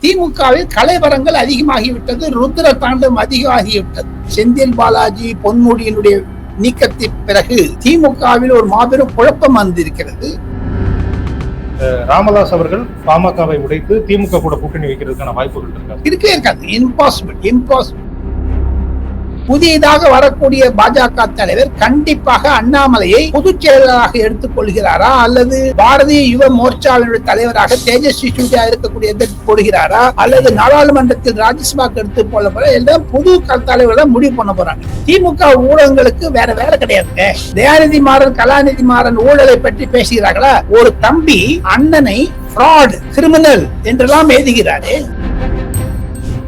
திமுகவில் கலைவரங்கள் அதிகமாகிவிட்டது, ருத்ர தாண்டவம் அதிகமாகிவிட்டது. செந்தில் பாலாஜி பொன்முடியினுடைய நீக்கத்தின் பிறகு திமுகவில் ஒரு மாபெரும் குழப்பம் வந்திருக்கிறது. ராமதாஸ் அவர்கள் பாமகவை உடைத்து திமுக கூட கூட்டணி வைக்கிறதுக்கான வாய்ப்புகள் இருக்காது. இம்பாசிபிள். புதியதாக வரக்கூடிய பாஜக தலைவர் கண்டிப்பாக அண்ணாமலையை பொதுச் செயலராக எடுத்துக் கொள்கிறாரா அல்லது பாரதிய யுவ மோர்ச்சாவினுடைய தலைவராக தேஜஸ்வி சூர்யா இருக்கக்கூடிய போடுகிறாரா அல்லது நாடாளுமன்றத்தில் ராஜ்யசபாக்கு எடுத்து போல போற எல்லாம் புது தலைவர் தான் முடிவு பண்ண போறாங்க. திமுக ஊடகங்களுக்கு வேற வேலை கிடையாது. தயாநிதி மாறன் கலாநிதி மாறன் ஊழலை பற்றி பேசுகிறார்களா? ஒரு தம்பி அண்ணனை ஃப்ராட் கிரிமினல் என்றெல்லாம் எழுதுகிறாரே.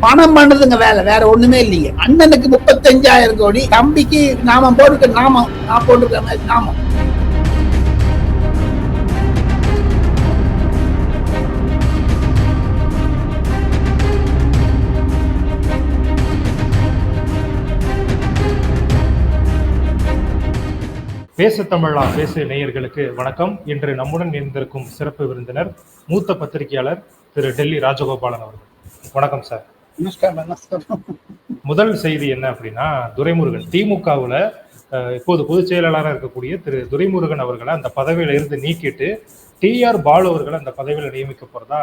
பணம் பண்ணதுங்க வேலை, வேற ஒண்ணுமே இல்லைங்க. அண்ணனுக்கு 35,000 கோடி, தம்பிக்கு நாமம் போட்டுக்க நாமம், நான் போட்டுக்கிற மாதிரி நாமம். பேச தமிழா பேசு நேயர்களுக்கு வணக்கம். இன்று நம்முடன் இணைந்திருக்கும் சிறப்பு விருந்தினர் மூத்த பத்திரிகையாளர் திரு டெல்லி ராஜகோபாலன் அவர்கள். வணக்கம் சார். முதல் செய்தி என்ன அப்படின்னா, துரைமுருகன் திமுகவுல இப்போது பொதுச் செயலாளராக இருக்கக்கூடிய திரு துரைமுருகன் அவர்களை அந்த பதவியில இருந்து நீக்கிட்டு TR பாலு அவர்களை அந்த பதவியில நியமிக்க போறதா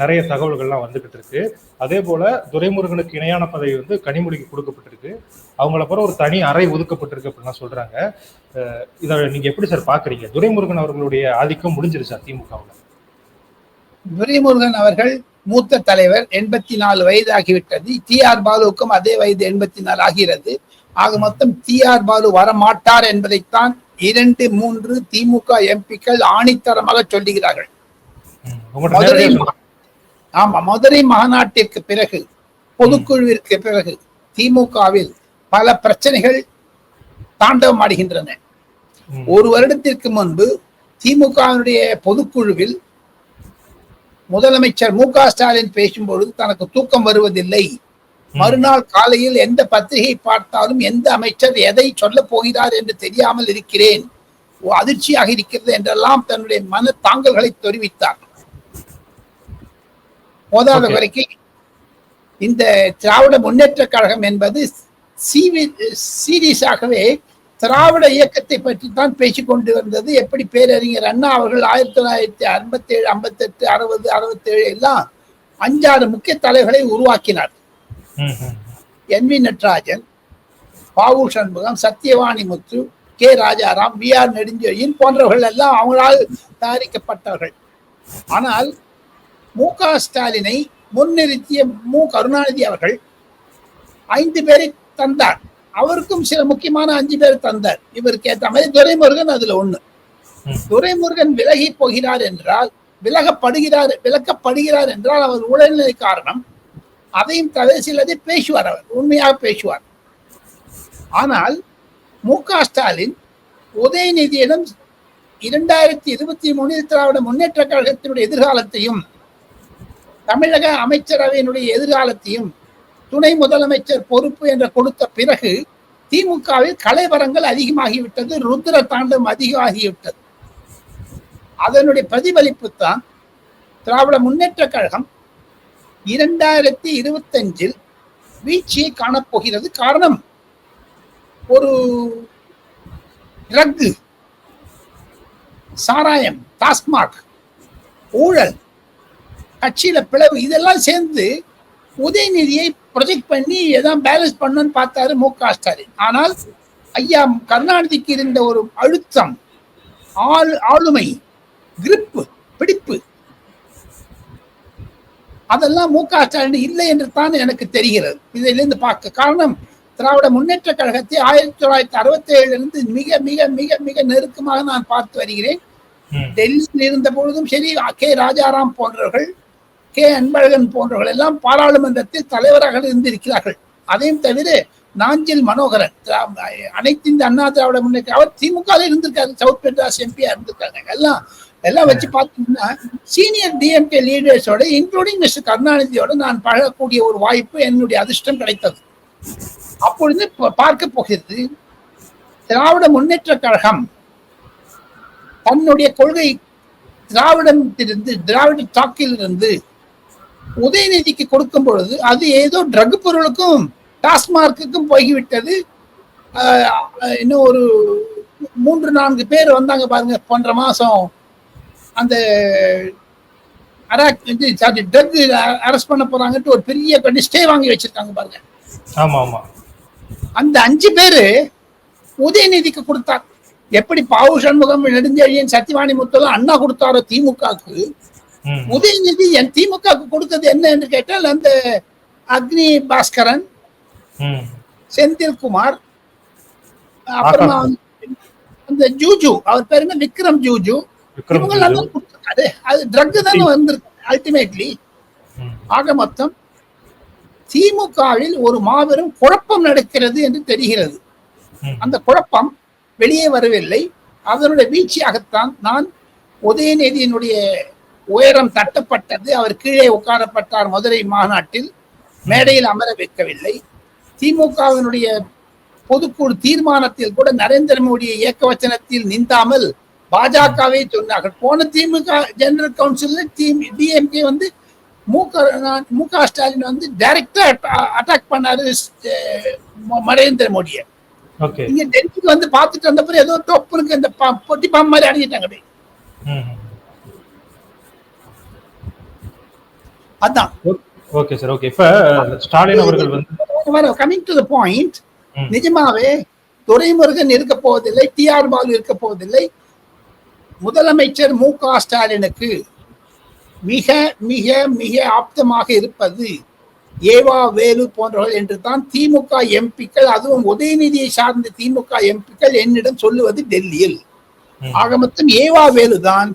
நிறைய தகவல்கள்லாம் வந்துகிட்டு இருக்கு. அதே போல துரைமுருகனுக்கு இணையான பதவி வந்து கனிமொழிக்கு கொடுக்கப்பட்டிருக்கு. அவங்கள போற ஒரு தனி அறை ஒதுக்கப்பட்டிருக்கு அப்படின்னா சொல்றாங்க. இதை நீங்க எப்படி சார் பாக்குறீங்க? துரைமுருகன் அவர்களுடைய ஆதிக்கம் முடிஞ்சிருச்சா திமுகவுல? துரைமுருகன் அவர்கள் மூத்த தலைவர், 84 வயது ஆகிவிட்டது. TR பாலுவுக்கும் அதே வயது 84 ஆகிறது. ஆக மொத்தம் TR பாலு வரமாட்டார் என்பதைத்தான் 2-3 திமுக எம்பிக்கள் ஆணித்தரமாக சொல்லுகிறார்கள். மதுரை மாநாட்டிற்கு பிறகு, பொதுக்குழுவிற்கு பிறகு திமுகவில் பல பிரச்சனைகள் தாண்டவம் ஆடுகின்றன. ஒரு வருடத்திற்கு முன்பு திமுகவினுடைய பொதுக்குழுவில் முதலமைச்சர் மு க ஸ்டாலின் பேசும்பொழுது தனக்கு தூக்கம் வருவதில்லை, மறுநாள் காலையில் எந்த பத்திரிகை பார்த்தாலும் எந்த அமைச்சர் எதை சொல்ல போகிறார் என்று தெரியாமல் இருக்கிறேன், அதிர்ச்சியாக இருக்கிறது என்றெல்லாம் தன்னுடைய மன தாங்கல்களை தெரிவித்தார். போதாத வரைக்கும் இந்த திராவிட முன்னேற்ற கழகம் என்பது சீரியஸாகவே திராவிட இயக்கத்தை பற்றி தான் பேசிக்கொண்டு வந்தது. எப்படி பேரறிஞர் அண்ணா அவர்கள் 1957, 58, 60, 67 எல்லாம் 5-6 முக்கிய தலைவர்களை உருவாக்கினார். NV நடராஜன், பாவு சண்முகம், சத்தியவாணி முத்து, K ராஜாராம், VR நெடுஞ்செழியன் போன்றவர்கள் எல்லாம் அவங்களால் தயாரிக்கப்பட்டவர்கள். ஆனால் மு க ஸ்டாலினை முன்னிறுத்திய மு கருணாநிதி அவர்கள் 5 பேரை தந்தார். அவருக்கும் சில முக்கியமான 5 பேர் தந்தார். இவருக்கு ஏற்ற மாதிரி துரைமுருகன் அதுல ஒண்ணு. துரைமுருகன் விலகி போகிறார் என்றால், விலக்கப்படுகிறார் என்றால் அவர் உடல்நிலை காரணம். அதையும் தவிர சிலதை பேசுவார், அவர் உண்மையாக பேசுவார். ஆனால் மு க ஸ்டாலின் உதயநிதியிடம் 2023 திராவிட முன்னேற்ற கழகத்தினுடைய எதிர்காலத்தையும் தமிழக அமைச்சரவையினுடைய எதிர்காலத்தையும் துணை முதலமைச்சர் பொறுப்பு என்று கொடுத்த பிறகு திமுகவில் கலைவரங்கள் அதிகமாகிவிட்டது, ருத்ர தாண்டவம் அதிகமாகிவிட்டது. அதனுடைய பிரதிபலிப்பு தான் திராவிட முன்னேற்ற கழகம் 2025 வீழ்ச்சியை காணப்போகிறது. காரணம், ஒரு ட்ரக், சாராயம், டாஸ்மாக், ஊழல், கட்சியில பிளவு, இதெல்லாம் சேர்ந்து உதயநிதியை ப்ரொஜெக்ட் பண்ணி எதாவது பேலன்ஸ் பண்ணணும்னு பார்த்தாரு மு க ஸ்டாலின். ஆனால் ஐயா கருணாநிதிக்கு இருந்த ஒரு அழுத்தம், ஆளுமை, கிரிப்பு, பிடிப்பு, அதெல்லாம் மு க ஸ்டாலின் இல்லை என்று தான் எனக்கு தெரிகிறது இதிலிருந்து பார்க்க. காரணம், திராவிட முன்னேற்ற கழகத்தை 1967 மிக மிக மிக மிக நெருக்கமாக நான் பார்த்து வருகிறேன். டெல்லியில் இருந்த பொழுதும் சரி, K ராஜாராம் போன்றவர்கள், K அன்பழகன் போன்றவர்கள் எல்லாம் பாராளுமன்றத்தில் தலைவராக இருந்திருக்கிறார்கள். அதையும் தவிர நாஞ்சில் மனோகரன், அனைத்து இந்த அண்ணா திராவிட முன்னேற்ற, அவர் திமுக இருந்திருக்காரு, சவுத் மெட்ராஸ் எம்பியா இருந்திருக்காங்க. எல்லாம் வச்சு பார்த்தீங்கன்னா சீனியர் DMK லீடர்ஸோட, இன்க்ளூடிங் மிஸ்டர் கருணாநிதியோட நான் பழகக்கூடிய ஒரு வாய்ப்பு, என்னுடைய அதிர்ஷ்டம் கிடைத்தது. அப்பொழுது பார்க்க போகிறது, திராவிட முன்னேற்ற கழகம் தன்னுடைய கொள்கை திராவிடத்திலிருந்து, திராவிட தாக்கிலிருந்து உதயநிதிக்கு கொடுக்கும் பொழுது அது ஏதோ ட்ரக் பொருளுக்கும் டாஸ்மார்க்குக்கும் போய்விட்டது. இன்னும் ஒரு 3-4 பேர் வந்தாங்க பாருங்க போன்ற மாசம் அந்த ட்ரக் அரெஸ்ட் பண்ண போறாங்கட்டு ஒரு பெரிய ஸ்டே வாங்கி வச்சிருக்காங்க பாருங்க. ஆமா ஆமா. அந்த 5 பேரு உதயநிதிக்கு கொடுத்தார். எப்படி பாவு சண்முகம், நெடுஞ்செழியன், சத்தியவாணி முத்தெல்லாம் அண்ணா கொடுத்தாரோ திமுகவுக்கு, உதயநிதி என் திமுகவுக்கு கொடுத்தது என்ன என்று கேட்டால் அந்த அக்னி பாஸ்கரன், செந்தில்குமார், அப்புறமா அந்த ஜூஜு, அவர் பேர் என்ன, விக்ரம் ஜூஜு, இவங்க எல்லாம் கொடுத்தாரு. அது ட்ரக் தானே வந்திருக்கு அல்டிமேட்லி. ஆக மொத்தம் திமுகவில் ஒரு மாபெரும் குழப்பம் நடக்கிறது என்று தெரிகிறது. அந்த குழப்பம் வெளியே வரவில்லை. அதனுடைய வீழ்ச்சியாகத்தான் நான் உதயநிதியினுடைய உயரம் தட்டப்பட்டது, அவர் கீழே உட்காரப்பட்டார் மதுரை மாநாட்டில், மேடையில் அமர வைக்கவில்லை. திமுகவினுடைய பொதுக்குழு தீர்மானத்தில் கூட நரேந்திர மோடியை ஏக்கவச்சனத்தில் நின்றாமல் பாஜகவை சொன்னார்கள். போன திமுக ஜெனரல் கவுன்சில் டிஎம்கே வந்து மு.க. ஸ்டாலின் வந்து டைரக்டா அட்டாக் பண்ணாரு நரேந்திர மோடியை. இங்க டெல்லிக்கு வந்து பாத்துட்டு வந்த பிறகு ஏதோ டொப்புனுக்கு இந்த பொட்டி பாம்பு மாதிரி அடிக்கிட்டாங்க. அதான். Okay sir. ஓகே. இப்ப ஸ்டாலின் அவர்கள் வந்து கமிங் டு தி பாயிண்ட், நிஜமாவே துரைமுருகன் இருக்க போவதில்லை, டிஆர் பாலு இருக்க போவதில்லை. முதலமைச்சர் மு.க. ஸ்டாலினுக்கு மிக மிக மிக ஆப்தமாக இருப்பது ஏவா வேலு போன்றவர்கள் என்று தான் திமுக எம்பிக்கள், அதுவும் உதயநிதியை சார்ந்த திமுக எம்பிக்கள் என்னிடம் சொல்லுவது டெல்லியில். ஆக மொத்தம் ஏவா வேலு தான்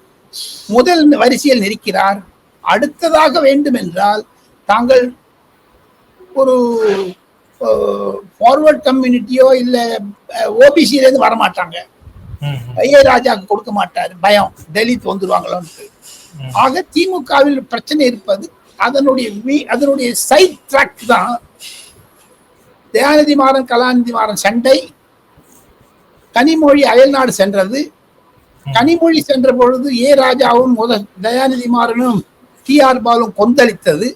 முதல் வரிசையில் நிற்கிறார். அடுத்ததாக வேண்டும் என்றால் தாங்கள் ஒரு ஃபார்வர்ட் கம்யூனிட்டியோ இல்ல ஓபிசில இருந்து வரமாட்டாங்க, ஐஏ ராஜாவுக்கு கொடுக்க மாட்டாரு, பயம் டெல்லிக்கு வந்துருவாங்களோன்னு. ஆக திமுகவில் பிரச்சனை இருப்பது அதனுடைய சைட் ட்ராக் தான். தயாநிதி மாறன் கலாநிதி மாறன் சண்டை, கனிமொழி அயல்நாடு சென்றது. கனிமொழி சென்ற பொழுது ஏ ராஜாவும் தயாநிதி மாறனும் டிஆர் பாலும் கொந்தளித்தது.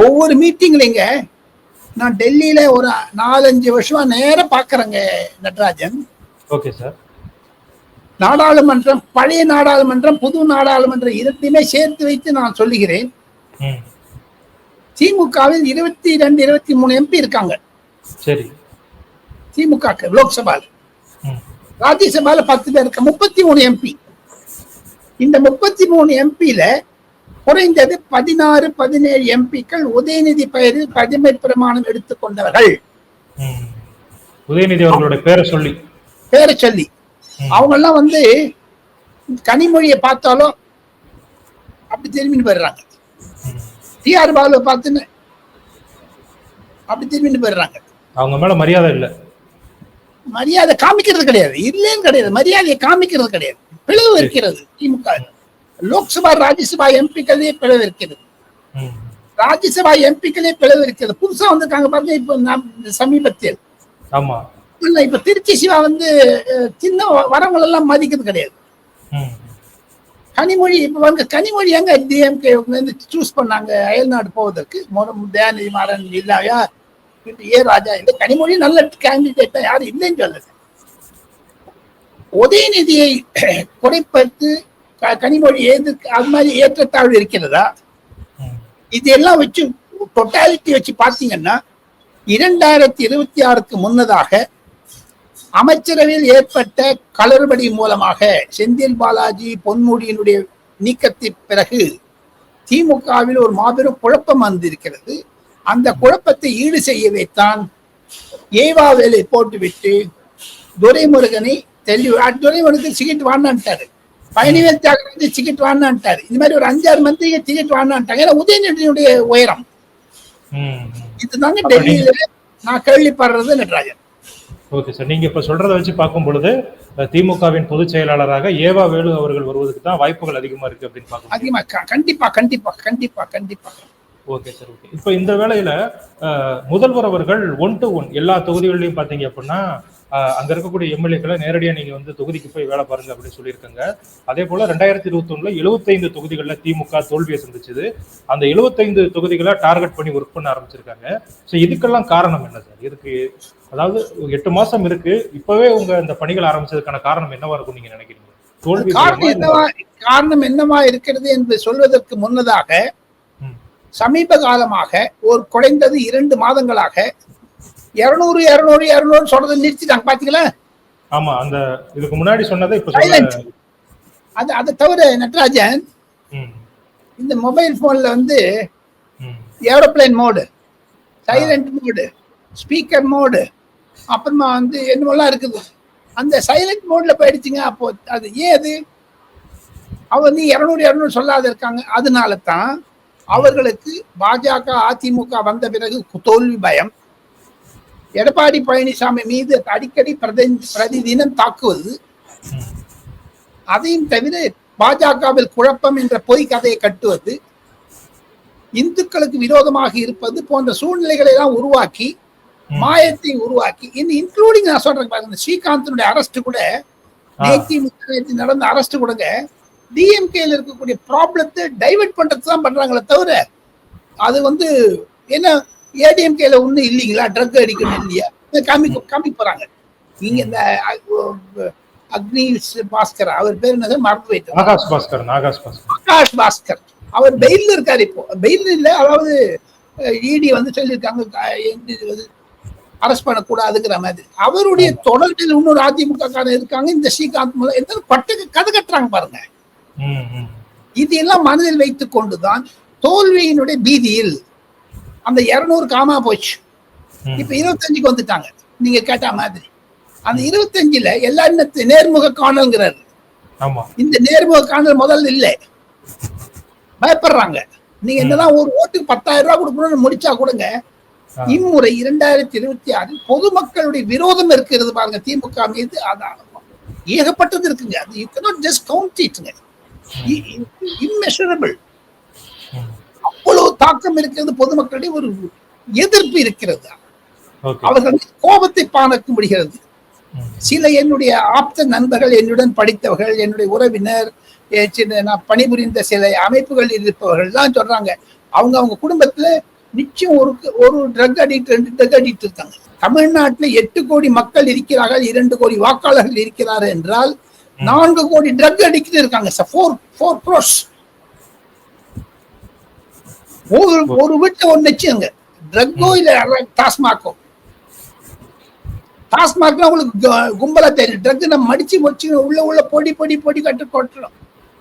ஒவ்வொரு மீட்டிங்லங்க நான் டெல்லியில ஒரு 4-5 வருஷமா நேரம் பாக்குறேங்க நடராஜன். Okay sir. நாடாளுமன்றம், பழைய நாடாளுமன்றம், புது நாடாளுமன்றம் இரண்டையுமே சேர்த்து வைத்து நான் சொல்லுகிறேன். திமுகவில் 22-23 எம்பி இருக்காங்க. சரி. திமுக லோக்சபால, ராஜ்யசபால 10 பேர் இருக்க, 33 எம்பி. இந்த 33 எம்பியில குறைந்தது 16-17 எம்பிக்கள் உதயநிதி பெயரில் பதவி பிரமாணம் எடுத்துக்கொண்டவர்கள். உதயநிதி அவர்களுடைய பேரை சொல்லி அவங்க எல்லாம் வந்து கனிமொழியை பார்த்தாலும் அப்படி திரும்பின்னு போயிடுறாங்க, டிஆர் பாலுவை பார்த்துன்னு அப்படி திரும்பின்னு போயிடுறாங்க. அவங்க மேல மரியாதை காமிக்கிறது கிடையாது, இல்லைன்னு கிடையாது, மரியாதையை காமிக்கிறது கிடையாது. பிளவு இருக்கிறது திமுக லோக்சபா ராஜ்யசபா எம்பிக்களே பிளவு இருக்கிறது. ராஜ்யசபா எம்பிக்களே பிளவு இருக்கிறது. புதுசா வந்திருக்காங்க பாருங்க இப்ப சமீபத்தில். ஆமா, இப்ப திருச்சி சிவா வந்து சின்ன வரவங்க எல்லாம் மதிக்கிறது கிடையாது. கனிமொழி இப்ப வந்து கனிமொழி எங்க டிஎம்கே சூஸ் பண்ணாங்க அயல்நாடு போவதற்கு, தயாநிதி மாறன் இல்லையா, ஏ ராஜா இல்லை, கனிமொழி நல்ல கேண்டிடேட் யாரும் இல்லைன்னு சொல்லுது. உதயநிதியை குறைப்பது கனிமொழி அது மாதிரி ஏற்றத்தாழ்வு இருக்கிறதா? இதெல்லாம் வச்சு டோட்டாலிட்டி வச்சு பார்த்தீங்கன்னா 2026க்கு முன்னதாக அமைச்சரவையில் ஏற்பட்ட கலறுபடி மூலமாக செந்தில் பாலாஜி பொன்முடியினுடைய நீக்கத்திற்கு பிறகு திமுகவில் ஒரு மாபெரும் குழப்பம் வந்திருக்கிறது. அந்த குழப்பத்தை ஈடு செய்யவைத்தான் ஏவா வேலை போட்டுவிட்டு துரைமுருகனை துரைமுருகன் டிக்கெட் வாங்கினான்ட்டாரு, பழனிவேல் தியாகராஜன் டிக்கெட் வாங்கினான்ட்டாரு. இந்த மாதிரி ஒரு 5-6 மந்திரிகள் டிக்கெட் வாங்கினான்ட்டாங்க. ஏன்னா உதயநிதியுடைய உயரம் இதுதாங்க டெல்லியில நான் கேள்விப்படுறது நடராஜன். Okay sir. நீங்க இப்ப சொல்றதை வச்சு பார்க்கும் பொழுது திமுகவின் பொதுச் செயலாளராக ஏவா வேலு அவர்கள் வருவதற்கு தான் வாய்ப்புகள் அதிகமா இருக்கு அப்படின்னு பார்க்க அதிகமா. கண்டிப்பா கண்டிப்பா கண்டிப்பா கண்டிப்பா. Okay sir. ஓகே. இப்ப இந்த வேளையில முதல்வர் அவர்கள் 1-to-1 எல்லா தொகுதிகளிலையும் பாத்தீங்க அப்படின்னா அங்க இருக்கக்கூடிய எம்எல்ஏக்களை நேரடியா நீங்க வந்து தொகுதிக்கு போய் வேலை பாருங்க அப்படின்னு சொல்லியிருக்காங்க. அதே போல 2021 75 தொகுதிகள்ல திமுக தோல்வியை சந்திச்சது. அந்த 75 தொகுதிகளை டார்கெட் பண்ணி ஒர்க் பண்ண ஆரம்பிச்சிருக்காங்க. சோ இதுக்கெல்லாம் காரணம் என்ன சார்? இதுக்கு அதாவது 8 மாசம் இருக்கு, இப்பவே உங்க இந்த பணிகள் ஆரம்பிச்சதுக்கான காரணம் என்னவா இருக்கும் நீங்க நினைக்கிறீங்க? தோல்வி காரணம் என்னவா இருக்கிறது என்று சொல்வதற்கு முன்னதாக சமீப காலமாக ஒரு குறைந்தது 2 மாதங்களாக 200 சொல்றதை நிறுத்திட்டாங்க பாத்தீங்களா? ஆமா, அந்த இதுக்கு முன்னாடி சொன்னதை இப்ப அதை தவிர நட்ராஜன் இந்த மொபைல் போன்ல வந்து aeroplane mode, silent mode, speaker mode, அப்புறமா வந்து என்னமெல்லாம் இருக்குது, அந்த சைலண்ட் மோட்ல போயிடுச்சுங்க. அப்போ அது ஏன் அது அவர் நீ 200 சொல்லாத இருக்காங்க. அதனால தான் அவர்களுக்கு பாஜக அதிமுக வந்த பிறகு தோல்வி பயம், எடப்பாடி பழனிசாமி மீது அடிக்கடி பிரதிதினம் தாக்குவது, அதையும் தவிர பாஜகவில் குழப்பம் என்ற பொய் கதையை கட்டுவது, இந்துக்களுக்கு விரோதமாக இருப்பது போன்ற சூழ்நிலைகளை எல்லாம் உருவாக்கி மாயத்தை உருவாக்கி இன்க்ளூடிங் நான் சொல்றேன் பாருங்க, ஸ்ரீகாந்தனுடைய அரெஸ்ட் கூட நேற்று நடந்த அரெஸ்ட் கூட டிஎம்கேல இருக்கக்கூடிய ப்ராப்ளத்தை டைவர்ட் பண்றது தான் பண்றாங்களே தவிர அது வந்து என்ன ஏடிஎம்கேல ஒண்ணு இல்லைங்களா, ட்ரக் அடிக்கணும் இல்லையா காமி போறாங்க. நீங்க இந்த அக்னி பாஸ்கர், அவர் பேர் என்னது மறந்து போயிட்டு, ஆகாஷ் பாஸ்கர், அவர் பெயில்ல இருக்காரு. இப்போ பெயில் இல்ல, அதாவது இடி வந்து சொல்லியிருக்காங்க அரெஸ்ட் பண்ணக்கூடாதுங்கிற மாதிரி. அவருடைய தொடர்பில் இன்னொரு அதிமுக காரர் இருக்காங்க. இந்த ஸ்ரீகாந்த் மூலம் எந்த பட்டுக்கு கதை கட்டுறாங்க பாருங்க. இதெல்லாம் மனதில் வைத்துக் கொண்டுதான் தோல்வியினுடைய பீதியில் அந்த 200 காமா போச்சு. இப்ப 25க்கு வந்துட்டாங்க நீங்க கேட்ட மாதிரி. அந்த 25ல எல்லாரும் நேர்முக காணல்ங்கிறாரு. இந்த நேர்முக காணல் முதல்ல இல்லை, பயப்படுறாங்க. நீங்க என்னதான் ஒரு ஓட்டுக்கு 10,000 ரூபாய் கொடுக்கணும்னு முடிச்சா கொடுங்க. இம்முறை 2026 பொதுமக்களுடைய விரோதம் இருக்கிறது பாருங்க திமுக மீது, ஏகப்பட்டது இருக்குங்க. அது you cannot just count it. immeasurable. அவ்வளவு தாக்கம் இருக்கிறது, பொதுமக்களுடைய ஒரு எதிர்ப்பு இருக்கிறது, அவர்கள் கோபத்தை பாணக்க முடிகிறது. சில என்னுடைய ஆப்த நண்பர்கள், என்னுடன் படித்தவர்கள், என்னுடைய உறவினர், நான் பணிபுரிந்த சில அமைப்புகள் இருப்பவர்கள் தான் சொல்றாங்க, அவங்க குடும்பத்துல நிச்சயம் ஒரு ட்ரக் அடிக்ட் 2 ட்ரக் அடிக்ட் இருக்காங்க. தமிழ்நாட்டில் 8 கோடி மக்கள் இருக்கிறார்கள், 2 கோடி வாக்காளர்கள் இருக்கிறார்கள் என்றால் 4 கோடி ட்ரக் அடிக்ட் இருக்காங்க. 4 crores. ஒரு வீட்டுல ஒண்ணு வச்சுங்க ட்ரக்கோ இல்ல டாஸ்மாக்கோ. டாஸ்மாக்னா உங்களுக்கு கும்பலா தெரியும், ட்ரக் நம்ம மடிச்சு முடிச்சு உள்ள பொடி கட்டு கொட்டணும்.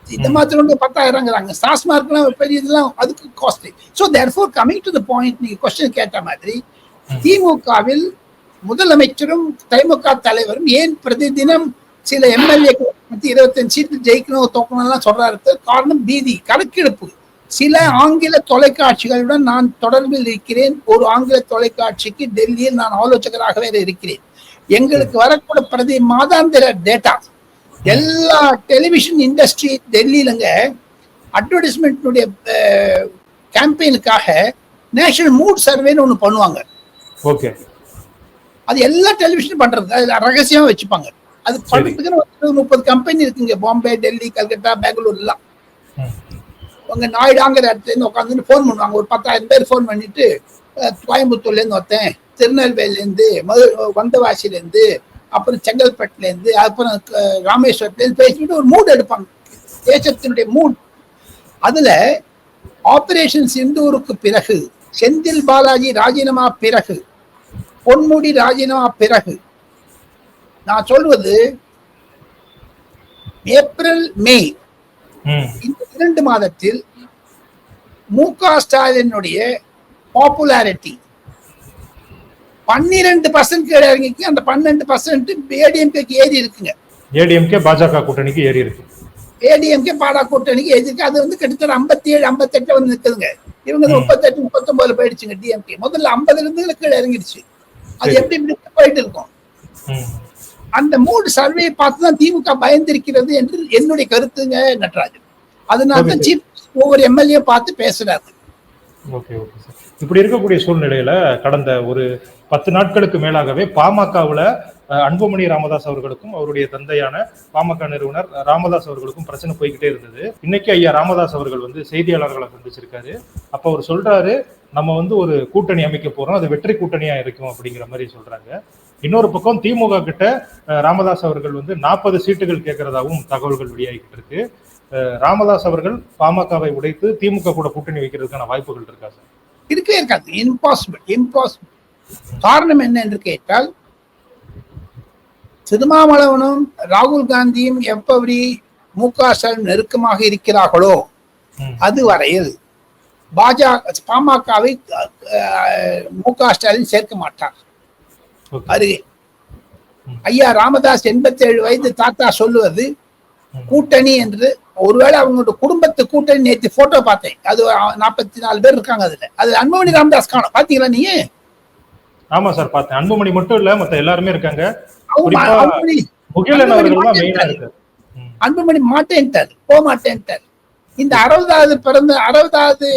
இந்த மாதிரி 10,000ங்கிறாங்க. டாஸ்மாக்லாம் பெரிய இதெல்லாம் அதுக்கு costly. So therefore coming to the point, நீங்க கொஸ்டின் கேட்ட மாதிரி திமுகவில் முதலமைச்சரும் திமுக தலைவரும் ஏன் பிரதிதினம் சில எம்எல்ஏ 25 சீட்டு ஜெயிக்கணும் தோக்கணும்லாம் சொல்றாரு. காரணம் பீதி, கணக்கெடுப்பு. சில ஆங்கில தொலைக்காட்சிகளுடன் நான் தொடர்பில் இருக்கிறேன். ஒரு ஆங்கில தொலைக்காட்சிக்கு டெல்லியில் நான் ஆலோசகராகவே இருக்கிறேன். எங்களுக்கு வரக்கூடிய மாதாந்திர டேட்டா எல்லா டெலிவிஷன் இண்டஸ்ட்ரி டெல்லியிலங்க அட்வர்டைஸ்மெண்ட் கேம்பெயினுக்காக நேஷனல் மூட் சர்வேன்னு ஒண்ணு பண்ணுவாங்க. ஓகே, அது எல்லா டெலிவிஷனும் பண்றது, அது ரகசியமா வச்சுப்பாங்க. அது பண்றதுக்கு 30 கம்பெனி இருக்குங்க, பாம்பே, டெல்லி, கல்கத்தா, பெங்களூர் எல்லாம். உங்க நாயுடாங்கிற இடத்துல இருந்து உட்காந்து போன் பண்ணுவாங்க. ஒரு 10,000 பேர் போன் பண்ணிட்டு, கோயம்புத்தூர்ல இருந்து ஒருத்தன், திருநெல்வேலில இருந்து, வந்தவாசில இருந்து, அப்புறம் செங்கல்பட்டுல இருந்து, அப்புறம் ராமேஸ்வரத்துல இருந்து பேசிட்டு ஒரு மூட் எடுப்பாங்க, தேசத்தினுடைய மூட். அதுல ஆபரேஷன் சிந்தூருக்கு பிறகு, செந்தில் பாலாஜி ராஜினாமா பிறகு, பொன்முடி ராஜினாமா பிறகு, நான் சொல்வது ஏப்ரல் மே இந்த 2 மாதத்தில் மு.க. ஸ்டாலினுடைய பாப்புலாரிட்டி 12% கீழே இறங்கி, அந்த 12% ஏடிஎம்கேக்கு ஏறி இருக்குங்க. ஏடிஎம்கே பாஜக கூட்டணிக்கு ஏறி இருக்கு. ஏடிஎம்கே பாஜக கூட்டணிக்கு ஏறி இருக்கு. அது வந்து கிட்டத்தட்ட 57-58 வந்து நிற்குதுங்க. இவங்க 38-39 போயிடுச்சுங்க. டிஎம்கே முதல்ல 50 இருந்து கீழே இறங்கிடுச்சு. அது எப்படி போயிட்டு இருக்கும். அந்த மூடு சர்வே பார்த்துதான் திமுக பயந்திருக்கிறது என்று என்னுடைய கருத்துங்க நட்ராஜன். அதனால்தான் சீஃப் ஒவ்வொரு எம்எல்ஏ பார்த்து பேசுறாரு. இப்படி இருக்கக்கூடிய சூழ்நிலையில கடந்த ஒரு 10 நாட்களுக்கு மேலாகவே பாமகவுல அன்புமணி ராமதாஸ் அவர்களுக்கும் அவருடைய தந்தையான பாமக நிறுவனர் ராமதாஸ் அவர்களுக்கும் பிரச்சனை போய்கிட்டே இருந்தது. இன்னைக்கு ஐயா ராமதாஸ் அவர்கள் வந்து செய்தியாளர்களை சந்திச்சிருக்காரு. அப்ப அவர் சொல்றாரு, நம்ம வந்து ஒரு கூட்டணி அமைக்க போறோம், அது வெற்றி கூட்டணியா இருக்கும் அப்படிங்கிற மாதிரி சொல்றாங்க. இன்னொரு பக்கம் திமுக கிட்ட ராமதாஸ் அவர்கள் வந்து 40 சீட்டுகள் கேட்கறதாகவும் தகவல்கள் வெளியாகிட்டு இருக்கு. ராமதாஸ் அவர்கள் பாமகவை உடைத்து திமுக கூட கூட்டணி வைக்கிறதுக்கான வாய்ப்புகள் இருக்கா சார்? இருக்கவே இருக்காது. இம்பாசிபிள். காரணம் என்ன என்று கேட்டால், திருமாவளவனும் ராகுல் காந்தியும் எப்படி மு.க. ஸ்டாலின் நெருக்கமாக இருக்கிறார்களோ அதுவரையில் பாமகவை மு.க. ஸ்டாலின் சேர்க்க மாட்டார். அருகே ஐயா ராமதாஸ் 87 வயது தாத்தா சொல்லுவது கூட்டணி என்று. ஒருவேளை அவங்களோட குடும்பத்து கூட்டணி நேற்று போட்டோ பார்த்தேன், அது 44 பேர் இருக்காங்க. அதுல அன்புமணி ராமதாஸ் காணும். பாத்தீங்களா நீங்க? ஆமா சார், பார்த்தேன். அன்புமணி மட்டும் இல்ல, மத்த எல்லாருமே இருக்காங்க. அன்புமணி மாட்டேன்ட்டார், போக மாட்டேன்ட்டார். இந்த 60வது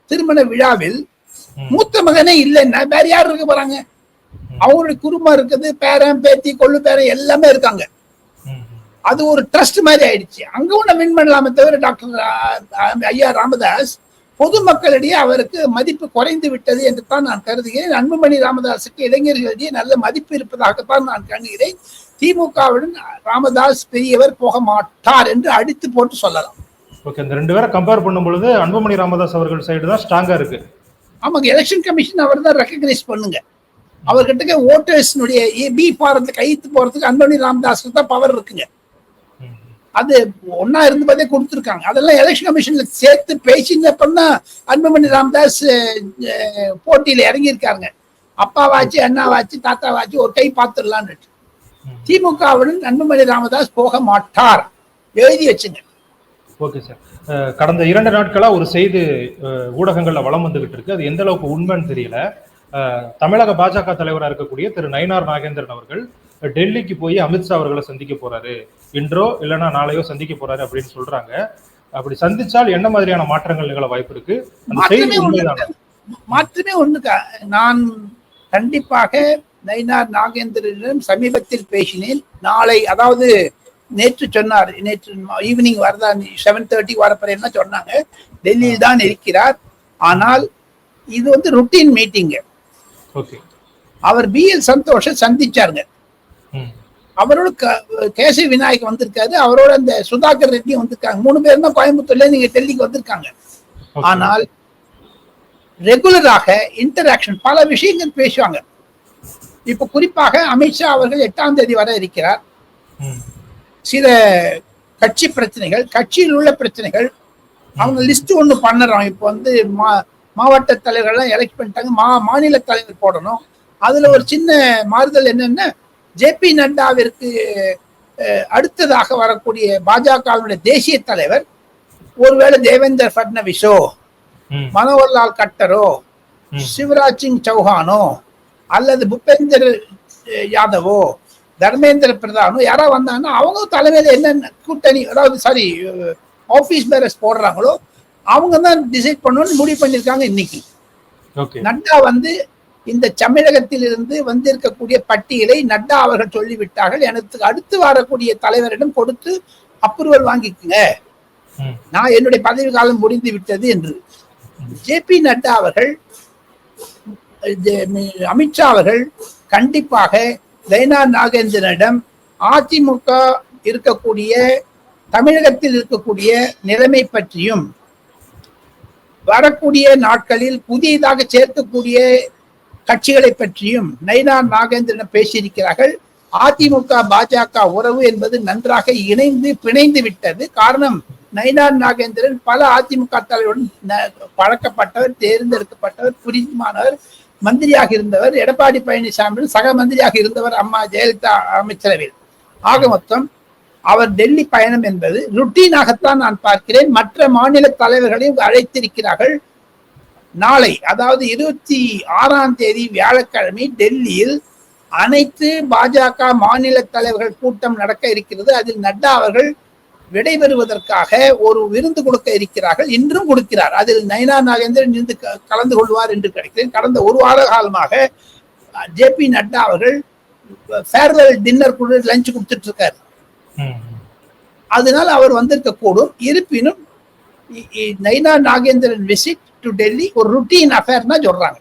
திருமண விழாவில் மூத்த மகனே இல்லைன்னா வேற யாரு இருக்க போறாங்க? அவங்களுடைய குடும்பம் இருக்குது, பேரன் பேத்தி கொள்ளு பேரன் எல்லாமே இருக்காங்க. அது ஒரு ட்ரஸ்ட் மாதிரி ஆயிடுச்சு. அங்க ஒண்ணு வின் பண்ணலாமே தவிர டாக்டர் ஐயா ராமதாஸ் பொதுமக்களிடையே அவருக்கு மதிப்பு குறைந்து விட்டது என்று தான் நான் கருதுகிறேன். அன்புமணி ராமதாஸுக்கு இளைஞர்களிடையே நல்ல மதிப்பு இருப்பதாகத்தான் நான் கருதுகிறேன். திமுகவுடன் ராமதாஸ் பெரியவர் போக மாட்டார் என்று அடித்து போட்டு சொல்லலாம். ஓகே, இந்த ரெண்டு பேரை கம்பேர் பண்ணும் பொழுது அன்புமணி ராமதாஸ் அவர்கள் சைடு தான் ஸ்ட்ராங்கா இருக்கு. ஆமாங்க, எலெக்ஷன் கமிஷன் அவர் தான் ரெகக்னைஸ் பண்ணுங்க. அவர்கிட்ட ஓட்டர்ஸ்னுடைய பி ஃபாரத்துல கையெழுத்து போறதுக்கு அன்புமணி ராமதாஸுக்கு தான் பவர் இருக்குங்க. அது ஒன்னா இருந்தபதே கொடுத்துருக்காங்க. அதெல்லாம் எலெக்ஷன் கமிஷன்ல சேர்த்து பேசினப்பன்னா அன்புமணி ராமதாஸ் போட்டியில இறங்கியிருக்காருங்க. அப்பாவாச்சு, அண்ணாவாச்சு, தாத்தாவாச்சு ஒரு கை பார்த்துடலான்னு. திமுகவுடன் அன்புமணி ராமதாஸ் போக மாட்டார், எழுதி வச்சுங்க. ஓகே சார், கடந்த 2 நாட்களா ஒரு செய்தி ஊடகங்கள்ல வளம் வந்துகிட்டு இருக்கு. அது எந்த அளவுக்கு உண்மைன்னு தெரியல. தமிழக பாஜக தலைவராக இருக்கக்கூடிய திரு நயினார் நாகேந்திரன் அவர்கள் டெல்லிக்கு போய் அமித்ஷா அவர்களை சந்திக்க போறாரு, இன்றோ இல்லைன்னா நாளையோ சந்திக்க போறாரு அப்படின்னு சொல்றாங்க. அப்படி சந்திச்சால் என்ன மாதிரியான மாற்றங்கள் நிகழ வாய்ப்பு இருக்கு? மாற்றமே ஒண்ணுக்கா. நான் கண்டிப்பாக நயினார் நாகேந்திரனிடம் சமீபத்தில் பேசினேன். நாளை, அதாவது நேற்று சொன்னார், நேற்று ஈவினிங் வரதா 7:30 வரப்பறேன்னா சொன்னாங்க. டெல்லியில் தான் இருக்கிறார். ஆனால் இது வந்து ருட்டீன் மீட்டிங். அவர் BL சந்தோஷ சந்திச்சாருங்க. அவரோட கேசவி விநாயக் வந்திருக்காரு, அவரோட அந்த சுதாகர் ரெட்டி வந்திருக்காங்க. 3 பேர் தான் கோயம்புத்தூர்ல நீங்க டெல்லிக்கு வந்திருக்காங்க. ஆனால் ரெகுலராக இன்டராக்ஷன், பல விஷயங்கள் பேசுவாங்க. இப்ப குறிப்பாக அமித்ஷா அவர்கள் 8ஆம் தேதி வர இருக்கிறார். சில கட்சி பிரச்சனைகள், கட்சியில் உள்ள பிரச்சனைகள், அவங்க லிஸ்ட் ஒண்ணு பண்ணுறோம். இப்போ வந்து மாவட்ட தலைவர்கள்லாம் எலெக்ட் பண்ணிட்டாங்க, மாநில தலைவர் போடணும். அதுல ஒரு சின்ன மாறுதல் என்னன்னா, JP நட்டாவிற்கு அடுத்ததாக வரக்கூடிய பாஜகவினுடைய தேசிய தலைவர் ஒருவேளை தேவேந்திர பட்னவிஸோ, மனோகர்லால் கட்டரோ, சிவராஜ் சிங் சௌஹானோ, அல்லது பூபேந்தர் யாதவோ, தர்மேந்திர பிரதானோ யாராவது வந்தாங்கன்னா அவங்க தலைமையில என்னென்ன கூட்டணி, அதாவது ஆபீஸ் பேரஸ் போடுறாங்களோ அவங்க தான் டிசைட் பண்ணணும்னு முடிவு பண்ணிருக்காங்க இன்னைக்கு. நட்டா வந்து இந்த தமிழகத்தில் இருந்து வந்திருக்கக்கூடிய பட்டியலை நட்டா அவர்கள் சொல்லிவிட்டார்கள், எனக்கு அடுத்து வரக்கூடிய தலைவரிடம் கொடுத்து அப்ரூவல் வாங்கிக்குங்க, நான் என்னுடைய பதவி காலம் முடிந்து விட்டது என்று. JP நட்டா அவர்கள், அமித்ஷா அவர்கள் கண்டிப்பாக நயினார் நாகேந்திரனிடம் அதிமுக இருக்கக்கூடிய தமிழகத்தில் இருக்கக்கூடிய நிலைமை பற்றியும் வரக்கூடிய நாட்களில் புதியதாக சேர்க்கக்கூடிய கட்சிகளை பற்றியும் நயினார் நாகேந்திரன் பேசியிருக்கிறார்கள். அதிமுக பாஜக உறவு என்பது நன்றாக இணைந்து பிணைந்து விட்டது. காரணம், நயினார் நாகேந்திரன் பல அதிமுக தலைவருடன் பழக்கப்பட்டவர், தேர்ந்தெடுக்கப்பட்டவர், புரிதமானவர், மந்திரியாக இருந்தவர், எடப்பாடி பழனிசாமி சக மந்திரியாக இருந்தவர் அம்மா ஜெயலலிதா அமைச்சரவையில். ஆக மொத்தம் அவர் டெல்லி பயணம் என்பது ருட்டீனாகத்தான் நான் பார்க்கிறேன். மற்ற மாநில தலைவர்களையும் அழைத்திருக்கிறார்கள். நாளை, அதாவது 26ஆம் தேதி வியாழக்கிழமை டெல்லியில் அனைத்து பாஜக மாநில தலைவர்கள் கூட்டம் நடக்க இருக்கிறது. அதில் நட்டா அவர்கள் விடைபெறுவதற்காக ஒரு விருந்து கொடுக்க இருக்கிறார்கள், இன்றும் கொடுக்கிறார். அதில் நயினார் நாகேந்திரன் இருந்து கலந்து கொள்வார் என்று கிடைக்கிறேன். கடந்த 1 வார காலமாக JP நட்டா அவர்கள் ஃபேர்வெல் டின்னர் கூட லஞ்ச் கொடுத்துட்டு இருக்காரு. அதனால அவர் வந்திருக்க கூடும். இருப்பினும் நைனா நாகேந்திரன் விசிட் டு டெல்லி ஒரு ருட்டீன் அஃபேர் தான் சொல்றாங்க.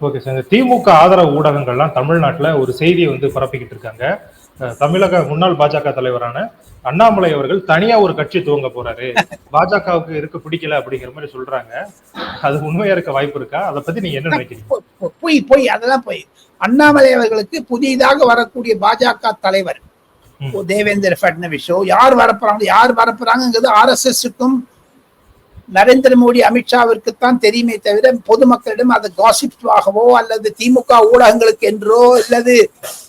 Okay sir. திமுக ஆதரவு ஊடகங்கள்லாம் தமிழ்நாட்டுல ஒரு செய்தியை வந்து பரப்பிக்கிட்டு இருக்காங்க. தமிழக முன்னாள் பாஜக தலைவரான அண்ணாமலை அவர்கள் தனியா ஒரு கட்சி துவங்க போறாரு, பாஜகவுக்கு இருக்க பிடிக்கல அப்படிங்கிற மாதிரி சொல்றாங்க. அது உண்மையா இருக்க வாய்ப்பு இருக்கா? அதை பத்தி நீங்க என்ன நினைக்கிறீங்க? போய் அதெல்லாம் போய் அண்ணாமலை அவர்களுக்கு புதிதாக வரக்கூடிய பாஜக தலைவர் தேவேந்திர பட்னவிஸோ யார் வரப்போறாங்கிறது RSSக்கும் நரேந்திர மோடி அமித்ஷாவிற்குத்தான் தெரியுமே தவிர பொதுமக்களிடம் அது காசிப்பாகவோ அல்லது திமுக ஊடகங்களுக்கு என்றோ அல்லது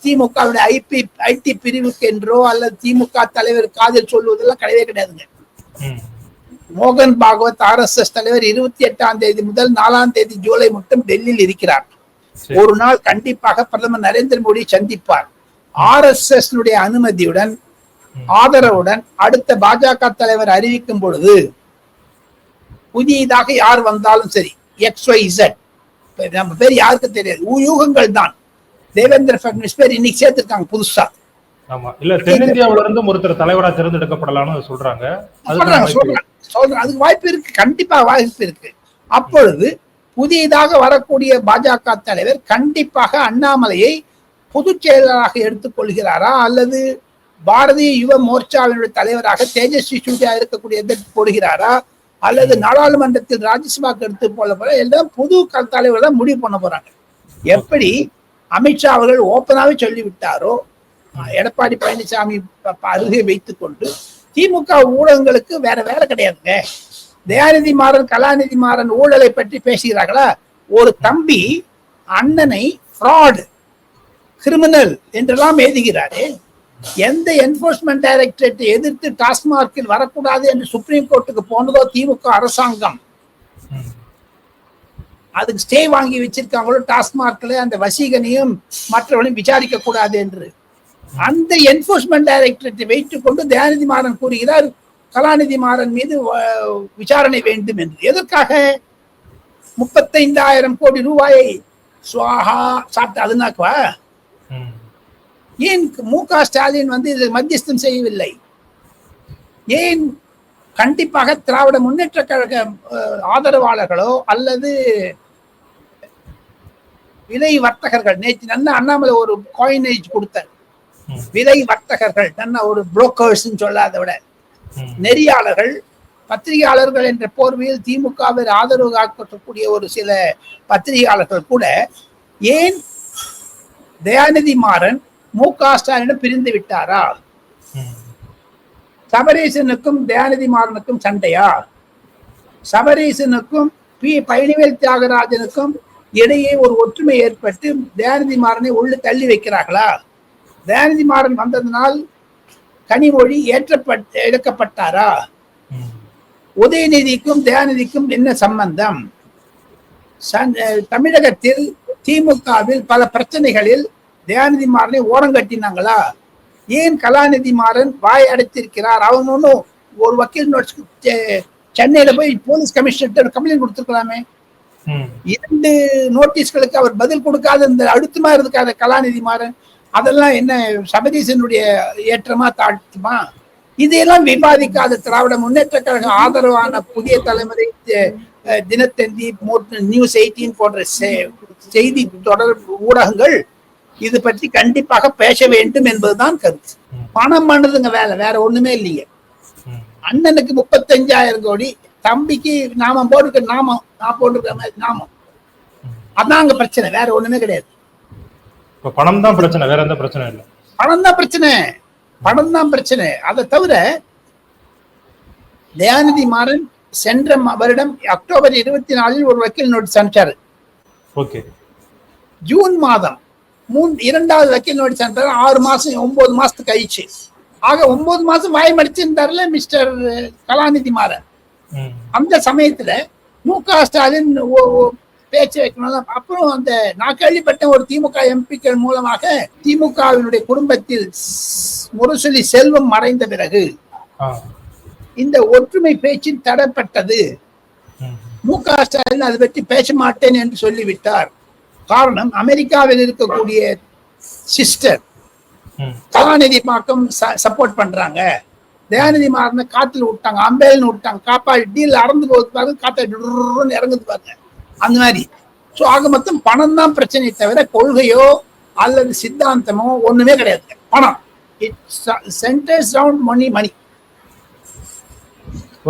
திமுக ஐடி பிரிவுக்கு என்றோ அல்லது திமுக தலைவர் காதில் சொல்வதெல்லாம் கிடையவே கிடையாதுங்க. மோகன் பாகவத் RSS தலைவர் 28ஆம் தேதி முதல் 4ஆம் தேதி ஜூலை மட்டும் டெல்லியில் இருக்கிறார். ஒரு நாள் கண்டிப்பாக பிரதமர் நரேந்திர மோடி சந்திப்பார். RSS அனுமதியுடன் ஆதரவுடன் அடுத்த பாஜக தலைவர் அறிவிக்கும் பொழுது புதியதாக யார் வந்தாலும் சரி XYZ நம்ம பேர் யாருக்கு தெரியாது, யூகங்கள் தான். தேவேந்திர பட்னவிஸ் பேர் இன்னைக்கு சேர்த்திருக்காங்க புதுசா. ஆமா, இல்ல தென்னிந்தியாவில இருந்து ஒருத்தர் தலைவரா தேர்ந்தெடுக்கப்படலாம்னு சொல்றாங்க. அதுக்கு வாய்ப்பு இருக்கு, கண்டிப்பா வாய்ப்பு இருக்கு. அப்பொழுது புதியதாக வரக்கூடிய பாஜக தலைவர் கண்டிப்பாக அண்ணாமலையை பொதுச் செயலராக எடுத்துக்கொள்கிறாரா அல்லது பாரதிய யுவ மோர்ச்சாவினுடைய தலைவராக தேஜஸ்வி சூர்யா இருக்கக்கூடிய போடுகிறாரா அல்லது நாடாளுமன்றத்தில் ராஜ்யசபாக்கு எடுத்து போல எல்லாம் புது தலைவர் தான் முடிவு பண்ண போறாங்க. எப்படி அமித்ஷா அவர்கள் ஓப்பனாவே சொல்லிவிட்டாரோ, எடப்பாடி பழனிசாமி அருகே வைத்துக் கொண்டு திமுக ஊடகங்களுக்கு வேற வேலை கிடையாதுங்க. தயாநிதி மாறன் கலாநிதி மாறன் ஊழலை பற்றி பேசுகிறார்களா? ஒரு தம்பி அண்ணனை ஃப்ராட் கிரிமினல் என்றெல்லாம் எழுதுகிறாரே, எந்த என்போர்ஸ்மெண்ட் டைரக்டரேட்டை எதிர்த்து டாஸ்மார்க்கில் வரக்கூடாது என்று சுப்ரீம் கோர்ட்டுக்கு போனதோ திமுக அரசாங்கம், அதுக்கு ஸ்டே வாங்கி வச்சிருக்காங்களோ டாஸ்மார்க்ல அந்த வசீகனையும் மற்றவர்களையும் விசாரிக்க கூடாது என்று. அந்த என்போர்ஸ்மெண்ட் டைரக்டரேட்டை வைத்துக் கொண்டு தயாநிதி மாறன் கூறுகிறார் கலாநிதி மாறன் மீது விசாரணை வேண்டும் என்று. எதற்காக? 35,000 கோடி ரூபாயை சுவாஹா சாப்பிட்டு அதுனாக்குவா? ஏன் மு.க. ஸ்டாலின் இது மத்தியஸ்தம் செய்யவில்லை? ஏன் கண்டிப்பாக திராவிட முன்னேற்ற கழக ஆதரவாளர்களோ அல்லது விலை வர்த்தகர்கள், நேற்று நல்ல அண்ணாமலை ஒரு காயினேஜ் கொடுத்தார், விலை வர்த்தகர்கள் நல்ல ஒரு புரோக்கர்ஸ் சொல்லாத விட நெறியாளர்கள் பத்திரிகையாளர்கள் என்ற போர்வையில் திமுகவை ஆதரவு காக்கக்கூடிய ஒரு சில பத்திரிகையாளர்கள் கூட ஏன் தயாநிதி மாறன் மு.க. ஸ்டாலினிடம் பிரிந்து விட்டாரா? சபரீசனுக்கும் தயாநிதி மாறனுக்கும் சண்டையா? சபரீசனுக்கும் பழனிவேல் தியாகராஜனுக்கும் இடையே ஒரு ஒற்றுமை ஏற்பட்டு தயாநிதி மாறனை உள்ள தள்ளி வைக்கிறார்களா? தயாநிதி மாறன் வந்ததனால் கனிமொழி எடுக்கப்பட்டாரா? உதயநிதிக்கும் தயாநிதிக்கும் என்ன சம்பந்தம்? தமிழகத்தில் திமுகவில் பல பிரச்சனைகளில் தயாநிதி மாறனை ஓரம் கட்டினாங்களா? ஏன் கலாநிதி மாறன் வாய் அடைத்திருக்கிறார்? அவங்க ஒன்றும் ஒரு வக்கீல் சென்னையில போய் போலீஸ் கமிஷனர் கம்ப்ளைண்ட் கொடுத்துருக்கலாமே. 2 நோட்டீஸ்களுக்கு அவர் பதில் கொடுக்காத இந்த அழுத்தமா இருக்காத கலாநிதி மாறன், அதெல்லாம் என்ன சபரீசனுடைய ஏற்றமா தாழ்த்துமா? இதையெல்லாம் விவாதிக்காத திராவிட முன்னேற்ற கழக ஆதரவான புதிய தலைமுறை தினத்தந்தி, நியூஸ் 18 போன்ற செய்தி தொடர் ஊடகங்கள் இது பற்றி கண்டிப்பாக பேச வேண்டும் என்பதுதான் கருத்து. பணம் பண்ணுதுங்க வேலை, வேற ஒண்ணுமே இல்லைங்க. அண்ணனுக்கு 35,000 கோடி, தம்பிக்கு நாமம் போட்டுக்க நாமம், நான் போட்டுருக்க மாதிரி நாமம், அதான் அங்க பிரச்சனை, வேற ஒண்ணுமே கிடையாது. பணம் தான் பிரச்சனை, வேற எந்த பிரச்சனை இல்லை. பணம் தான் பிரச்சனை, பணம் தான் பிரச்சனை. அதை தவிர தயாநிதி மாறன் சென்ற வருடம் அக்டோபர் 24 ஒரு வக்கீல் நோட்டீஸ் அனுப்பிச்சாரு. ஜூன் மாதம் 2வது வக்கீல் நோட்டீஸ் அனுப்பிச்சாரு. 6 மாசம் 9 மாசத்துக்கு கழிச்சு. ஆக 9 மாசம் வாய் மடிச்சிருந்தாருல மிஸ்டர் கலாநிதி மாறன். அந்த சமயத்துல மு.க. ஸ்டாலின் பேச்சு வைக்கணும். அப்புறம் அந்த நான் கேள்விப்பட்ட ஒரு திமுக எம்பிக்கள் மூலமாக திமுகவினுடைய குடும்பத்தில் முரசொலி செல்வம் மறைந்த பிறகு இந்த ஒற்றுமை பேச்சில் தடைப்பட்டது. மு.க. ஸ்டாலின் அதை பற்றி பேச மாட்டேன் என்று சொல்லிவிட்டார். காரணம், அமெரிக்காவில் இருக்கக்கூடிய சிஸ்டர் ம். கலாநிதி மாக்கம் சப்போர்ட் பண்றாங்க, தயாநிதி மாறனை காத்துல விட்டாங்க, அம்பேல்னு விட்டாங்க, காப்பாடி டீல் அறந்து போகுது பாருங்க, காத்தா இறங்குது பாருங்க, அந்த மாதிரி. ஸோ ஆக மொத்தம் பணம் தான் பிரச்சனை தவிர கொள்கையோ அல்லது சித்தாந்தமோ ஒண்ணுமே கிடையாது. பணம், it centres around money money.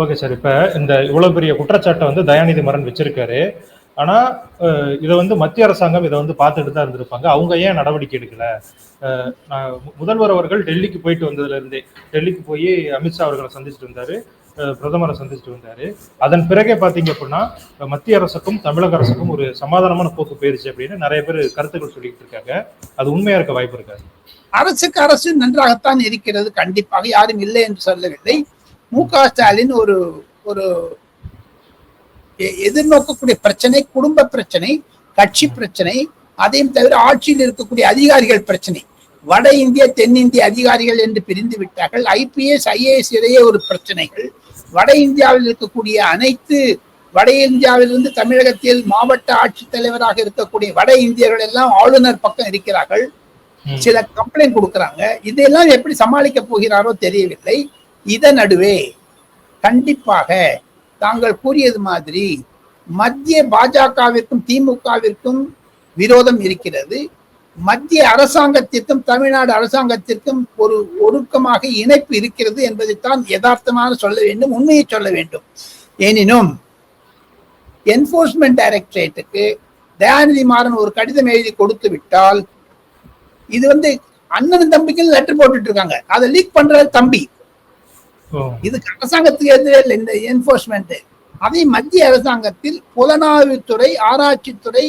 Okay sir. இப்ப இந்த இவ்வளவு பெரிய குற்றச்சாட்டை வந்து தயாநிதி மாறன் வச்சிருக்காரு. ஆனா இதை வந்து மத்திய அரசாங்கம் இதை வந்து பார்த்துட்டு தான் இருந்திருப்பாங்க. அவங்க ஏன் நடவடிக்கை எடுக்கல? முதல்வர் அவர்கள் டெல்லிக்கு போயிட்டு வந்ததுல இருந்தே, டெல்லிக்கு போய் அமித்ஷா அவர்களை சந்திச்சுட்டு வந்தாரு, பிரதமரை சந்திச்சுட்டு வந்தாரு. அதன் பிறகே பாத்தீங்க அப்படின்னா மத்திய அரசுக்கும் தமிழக அரசுக்கும் ஒரு சமாதானமான போக்கு போயிருச்சு அப்படின்னு நிறைய பேர் கருத்துக்கள் சொல்லிட்டு இருக்காங்க. அது உண்மையா இருக்க வாய்ப்பு இருக்காது? அரசுக்கு அரசு நன்றாகத்தான் இருக்கிறது, கண்டிப்பாக யாரும் இல்லை என்று சொல்லவில்லை. மு.க. ஸ்டாலின் ஒரு ஒரு எதிர்நோக்கக்கூடிய பிரச்சனை குடும்ப பிரச்சனை, கட்சி பிரச்சனை, அதையும் தவிர ஆட்சியில் இருக்கக்கூடிய அதிகாரிகள் பிரச்சனை. வட இந்திய தென்னிந்திய அதிகாரிகள் என்று பிரிந்து விட்டார்கள். IPS IAS இடையே ஒரு பிரச்சனைகள். வட இந்தியாவில் இருக்கக்கூடிய அனைத்து வட இந்தியாவிலிருந்து தமிழகத்தில் மாவட்ட ஆட்சித்தலைவராக இருக்கக்கூடிய வட இந்தியர்கள் எல்லாம் ஆளுநர் பக்கம் இருக்கிறார்கள். சில கம்ப்ளைண்ட் கொடுக்கறாங்க. இதெல்லாம் எப்படி சமாளிக்க போகிறாரோ தெரியவில்லை. இதன் நடுவே கண்டிப்பாக தாங்கள் கூறியது மாதிரி மத்திய பாஜகவிற்கும் திமுகவிற்கும் விரோதம் இருக்கிறது. மத்திய அரசாங்கத்திற்கும் தமிழ்நாடு அரசாங்கத்திற்கும் ஒரு ஒடுக்கமாக இணைப்பு இருக்கிறது என்பதைத்தான் யதார்த்தமாக சொல்ல வேண்டும், உண்மையை சொல்ல வேண்டும். எனினும் என்போர்ஸ்மெண்ட் டைரக்டரேட்டுக்கு தயாநிதி மாறன் ஒரு கடிதம் எழுதி கொடுத்து விட்டால், இது வந்து அண்ணன் தம்பிக்கு லெட்டர் போட்டுட்டு இருக்காங்க, அதை லீக் பண்றது தம்பி. இதுக்கு அரசாங்கத்துக்கு எதிரே இல்லை இந்த என்போர்ஸ்மெண்ட். அதை மத்திய அரசாங்கத்தில் புலனாய்வுத்துறை, ஆராய்ச்சித்துறை,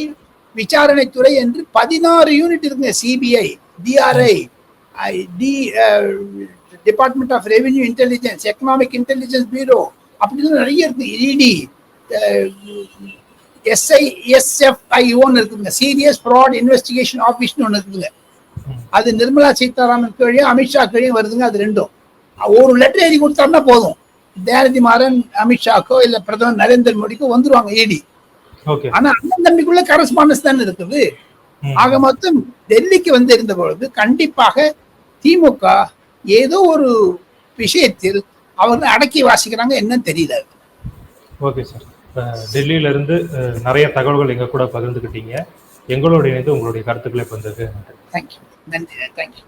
விசாரணைத்துறை என்று 16 யூனிட் இருக்குங்க. CBI, DRI, department of revenue intelligence, economic intelligence bureau, அப்படின்னு நிறைய இருக்கு. ED, SISFIOன்னு இருக்குங்க, சீரியஸ் ஃப்ராட் இன்வெஸ்டிகேஷன் ஆஃபீஸ்னு ஒன்று இருக்குங்க. அது நிர்மலா சீதாராமன் கீழே அமித்ஷா கீழே வருதுங்க. அது ரெண்டும் ஒரு லெட்டர் எழுதி கொடுத்தாருன்னா போதும், தயாநிதி மாறன் அமித்ஷாக்கோ இல்ல பிரதமர் நரேந்திர மோடிக்கோ வந்துருவாங்க ED. ஆனா அண்ணன் தம்பிக்குள்ள கரஸ்பாண்டன்ஸ் தான் இருக்குது. ஆக மொத்தம் டெல்லிக்கு வந்து இருந்த பொழுது கண்டிப்பாக திமுக ஏதோ ஒரு விஷயத்தில் அவங்க அடக்கி வாசிக்கிறாங்க, என்னன்னு தெரியல. ஓகே சார், டெல்லியில இருந்து நிறைய தகவல்கள் எங்க கூட பகிர்ந்துக்கிட்டீங்க. எங்களோட இணைந்து உங்களுடைய கருத்துக்களை பகிர்ந்தது தேங்க்யூ. நன்றி. தேங்க்யூ.